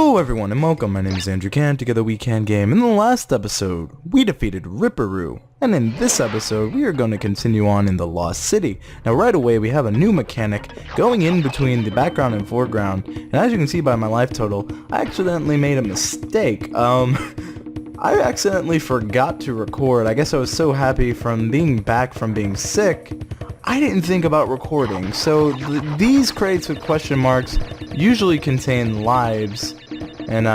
Hello everyone and welcome, my name is Andrew Can, together WeKanGame. In the last episode, we defeated Ripper Roo, and in this episode, we are going to continue on in the Lost City. Now right away, we have a new mechanic going in between the background and foreground, and as you can see by my life total, I accidentally made a mistake. I accidentally forgot to record. I guess I was so happy from being back from being sick, I didn't think about recording. So these crates with question marks usually contain lives, and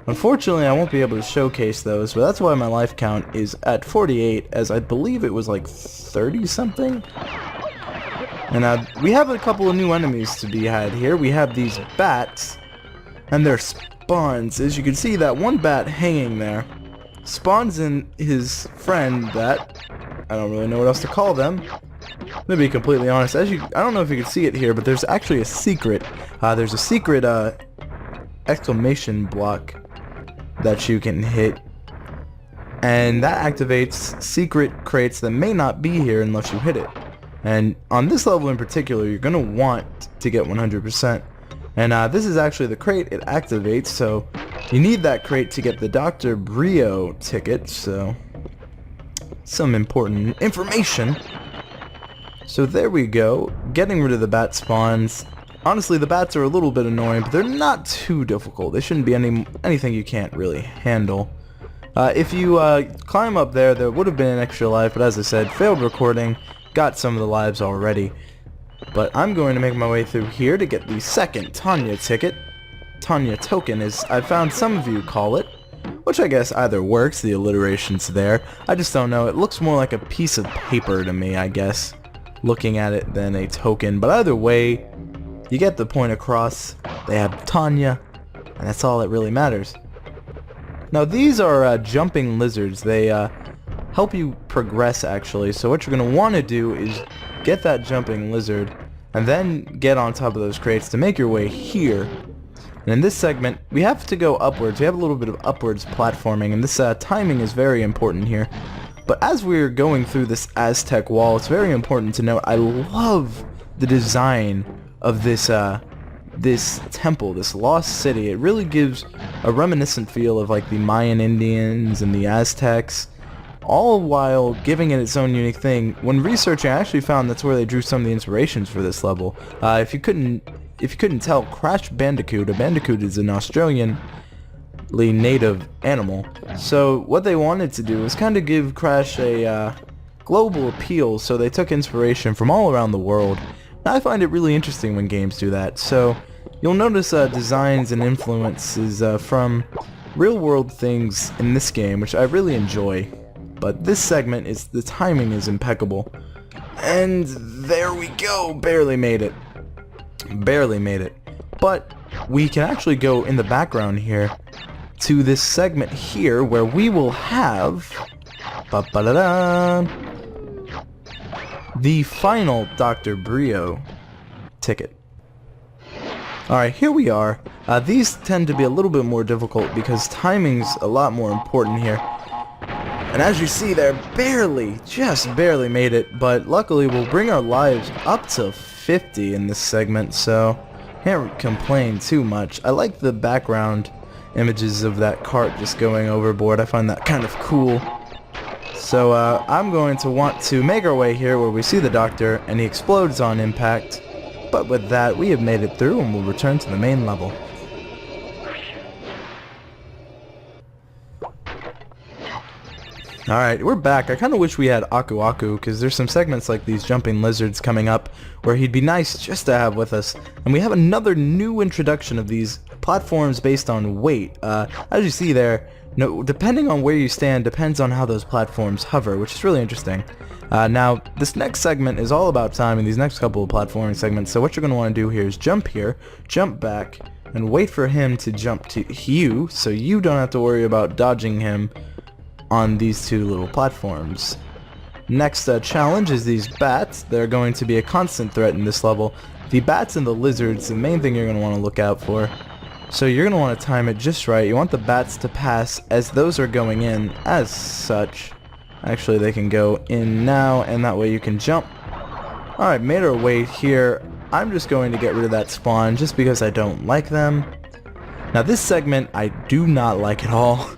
unfortunately I won't be able to showcase those, but that's why my life count is at 48, as I believe it was like 30 something. And we have a couple of new enemies to be had here. We have these bats and their spawns. As you can see, that one bat hanging there spawns in his friend that I don't really know what else to call them. To be completely honest, I don't know if you can see it here, but there's actually a secret. There's a secret exclamation block that you can hit, and that activates secret crates that may not be here unless you hit it. And on this level in particular, you're gonna want to get 100%. And this is actually the crate it activates, so you need that crate to get the Dr. Brio ticket. So some important information. So there we go, getting rid of the bat spawns. Honestly, the bats are a little bit annoying, but they're not too difficult. They shouldn't be anything you can't really handle. If you climb up there, there would have been an extra life, but as I said, failed recording, got some of the lives already. But I'm going to make my way through here to get the second Tanya ticket. Tanya token, as I found some of you call it, which I guess either works, the alliteration's there. I just don't know, it looks more like a piece of paper to me, I guess, looking at it, than a token. But either way, you get the point across. They have Tanya, and that's all that really matters. Now these are jumping lizards. They help you progress, actually. So what you're going to want to do is get that jumping lizard and then get on top of those crates to make your way here. And in this segment, we have to go upwards. We have a little bit of upwards platforming, and this timing is very important here. But as we're going through this Aztec wall, it's very important to note I love the design of this this temple, this lost city. It really gives a reminiscent feel of like the Mayan Indians and the Aztecs, all while giving it its own unique thing. When researching, I actually found that's where they drew some of the inspirations for this level. If you couldn't tell, Crash Bandicoot, a bandicoot is an Australian native animal. So what they wanted to do was kind of give Crash a global appeal, so they took inspiration from all around the world. Now, I find it really interesting when games do that. So you'll notice designs and influences from real world things in this game, which I really enjoy. But this segment, the timing is impeccable. And there we go, barely made it. Barely made it. But we can actually go in the background here to this segment here where we will have the final Dr. Brio ticket. Alright, here we are. These tend to be a little bit more difficult because timing's a lot more important here. And as you see there, just barely made it, but luckily we'll bring our lives up to 50 in this segment, so can't complain too much. I like the background images of that cart just going overboard. I find that kind of cool. So I'm going to want to make our way here where we see the doctor and he explodes on impact. But with that, we have made it through and we'll return to the main level. Alright, we're back. I kind of wish we had Aku Aku, because there's some segments like these jumping lizards coming up where he'd be nice just to have with us. And we have another new introduction of these platforms based on weight. As you see there, depending on where you stand depends on how those platforms hover, which is really interesting. Now, this next segment is all about timing, these next couple of platforming segments. So what you're going to want to do here is jump here, jump back, and wait for him to jump to you, so you don't have to worry about dodging him on these two little platforms. Next challenge is these bats. They're going to be a constant threat in this level. The bats and the lizards, the main thing you're going to want to look out for. So you're going to want to time it just right. You want the bats to pass as those are going in as such. Actually, they can go in now, and that way you can jump. Alright, made our way here. I'm just going to get rid of that spawn just because I don't like them. Now this segment I do not like at all.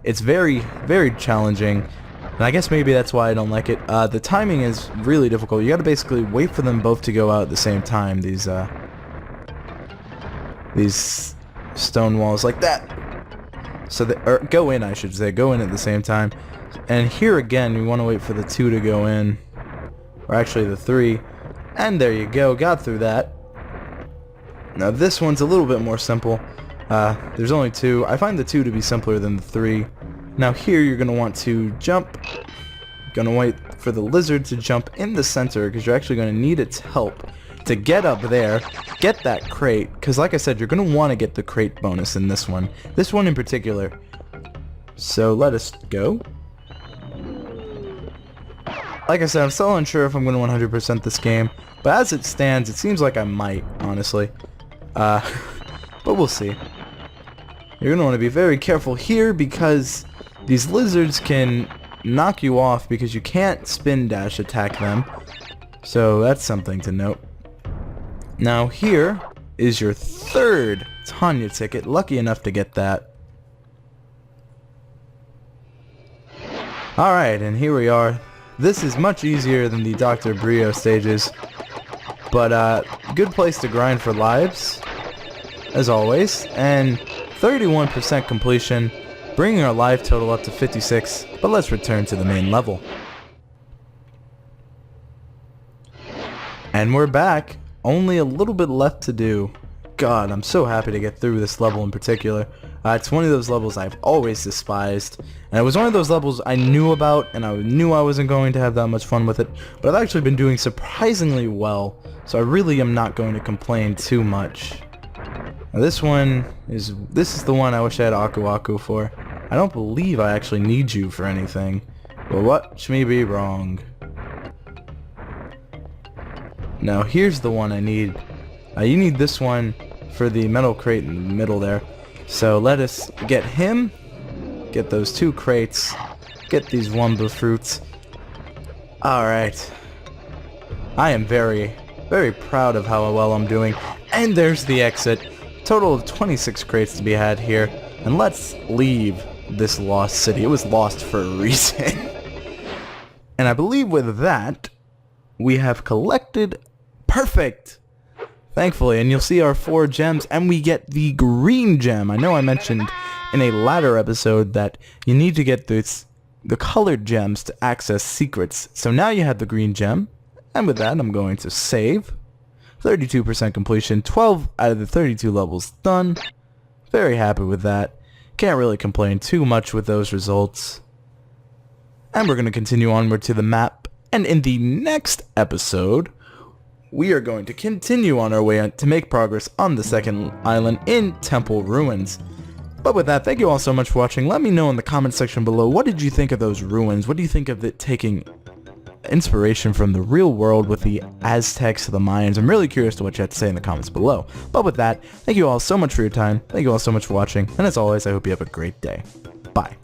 It's very, very challenging. And I guess maybe that's why I don't like it. The timing is really difficult. You gotta basically wait for them both to go out at the same time. These stone walls like that. So or go in, I should say. Go in at the same time. And here again, we want to wait for the 2 to go in. Or actually the 3. And there you go. Got through that. Now this one's a little bit more simple. There's only 2. I find the 2 to be simpler than the 3. Now here you're going to want to jump. Going to wait for the lizard to jump in the center because you're actually going to need its help to get up there, get that crate, because like I said, you're going to want to get the crate bonus in this one. This one in particular. So let us go. Like I said, I'm still unsure if I'm going to 100% this game, but as it stands, it seems like I might, honestly. But we'll see. You're going to want to be very careful here because these lizards can knock you off because you can't spin dash attack them. So that's something to note. Now here is your 3rd Tanya ticket. Lucky enough to get that. Alright, and here we are. This is much easier than the Dr. Brio stages. But good place to grind for lives, as always. And 31% completion, bringing our life total up to 56. But let's return to the main level. And we're back. Only a little bit left to do. God, I'm so happy to get through this level in particular. It's one of those levels I've always despised. And it was one of those levels I knew about, and I knew I wasn't going to have that much fun with it. But I've actually been doing surprisingly well, so I really am not going to complain too much. Now this is the one I wish I had Aku Aku for. I don't believe I actually need you for anything. But watch me be wrong. Now here's the one I need. You need this one for the metal crate in the middle there. So let us get him, get those 2 crates, get these Wumba fruits. Alright. I am very, very proud of how well I'm doing. And there's the exit. Total of 26 crates to be had here. And let's leave this lost city. It was lost for a reason. And I believe with that, we have collected perfect, thankfully, and you'll see our 4 gems, and we get the green gem. I know I mentioned in a latter episode that you need to get the colored gems to access secrets. So now you have the green gem, and with that I'm going to save. 32% completion, 12 out of the 32 levels done. Very happy with that. Can't really complain too much with those results. And we're going to continue onward to the map, and in the next episode we are going to continue on our way to make progress on the 2nd island in Temple Ruins. But with that, thank you all so much for watching. Let me know in the comment section below, what did you think of those ruins? What do you think of it taking inspiration from the real world with the Aztecs, the Mayans? I'm really curious to what you have to say in the comments below. But with that, thank you all so much for your time. Thank you all so much for watching. And as always, I hope you have a great day. Bye.